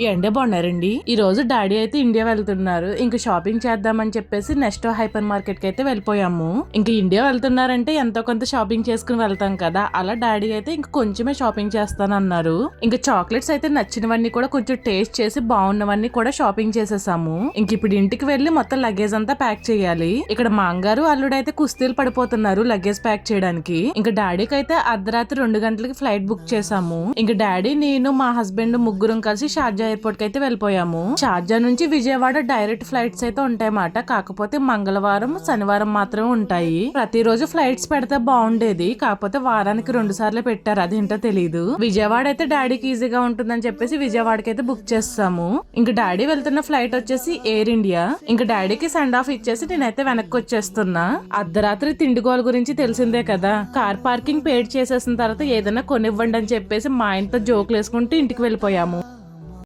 ఈ ఎండే బాగున్నారండి. ఈ రోజు డాడీ అయితే ఇండియా వెళ్తున్నారు. ఇంక షాపింగ్ చేద్దామని చెప్పేసి నెక్స్ట్ హైపర్ మార్కెట్ కి అయితే వెళ్ళిపోయాము. ఇంక ఇండియా వెళ్తున్నారంటే ఎంతో కొంత షాపింగ్ చేసుకుని వెళ్తాం కదా, అలా డాడీ అయితే ఇంక కొంచెమే షాపింగ్ చేస్తానన్నారు. ఇంక చాక్లెట్స్ అయితే నచ్చినవన్నీ కూడా కొంచెం టేస్ట్ చేసి బాగున్నవన్నీ కూడా షాపింగ్ చేసేసాము. ఇంక ఇప్పుడు ఇంటికి వెళ్లి మొత్తం లగేజ్ అంతా ప్యాక్ చేయాలి. ఇక్కడ మాంగారు అల్లుడు అయితే కుస్తీలు పడిపోతున్నారు లగేజ్ ప్యాక్ చేయడానికి. ఇంక డాడీకి అయితే అర్ధరాత్రి 2 గంటలకి ఫ్లైట్ బుక్ చేసాము. ఇంక డాడీ, నేను, మా హస్బెండ్ ముగ్గురం కలిసి షార్జా ఎయిర్పోర్ట్ కి అయితే వెళ్ళిపోయాము. షార్జా నుంచి విజయవాడ డైరెక్ట్ ఫ్లైట్స్ అయితే ఉంటాయన్నమాట. కాకపోతే మంగళవారం, శనివారం మాత్రమే ఉంటాయి. ప్రతిరోజు ఫ్లైట్స్ పెడితే బాగుండేది, కాకపోతే వారానికి 2 సార్లు పెట్టారు. అదేంటో తెలీదు. విజయవాడ అయితే డాడీకి ఈజీగా ఉంటుందని చెప్పేసి విజయవాడకి అయితే బుక్ చేస్తాము. ఇంక డాడీ వెళ్తున్న ఫ్లైట్ వచ్చేసి ఎయిర్ ఇండియా. ఇంక డాడీకి సెండ్ ఆఫ్ ఇచ్చేసి నేనైతే వెనక్కి వచ్చేస్తున్నా. అర్ధరాత్రి తిండిగోల గురించి తెలిసిందే కదా. కార్ పార్కింగ్ పేడ్ చేసేసిన తర్వాత ఏదైనా కొనివ్వండి అని చెప్పేసి మా ఆయనతో జోకులు వేసుకుంటూ ఇంటికి వెళ్ళిపోయాము.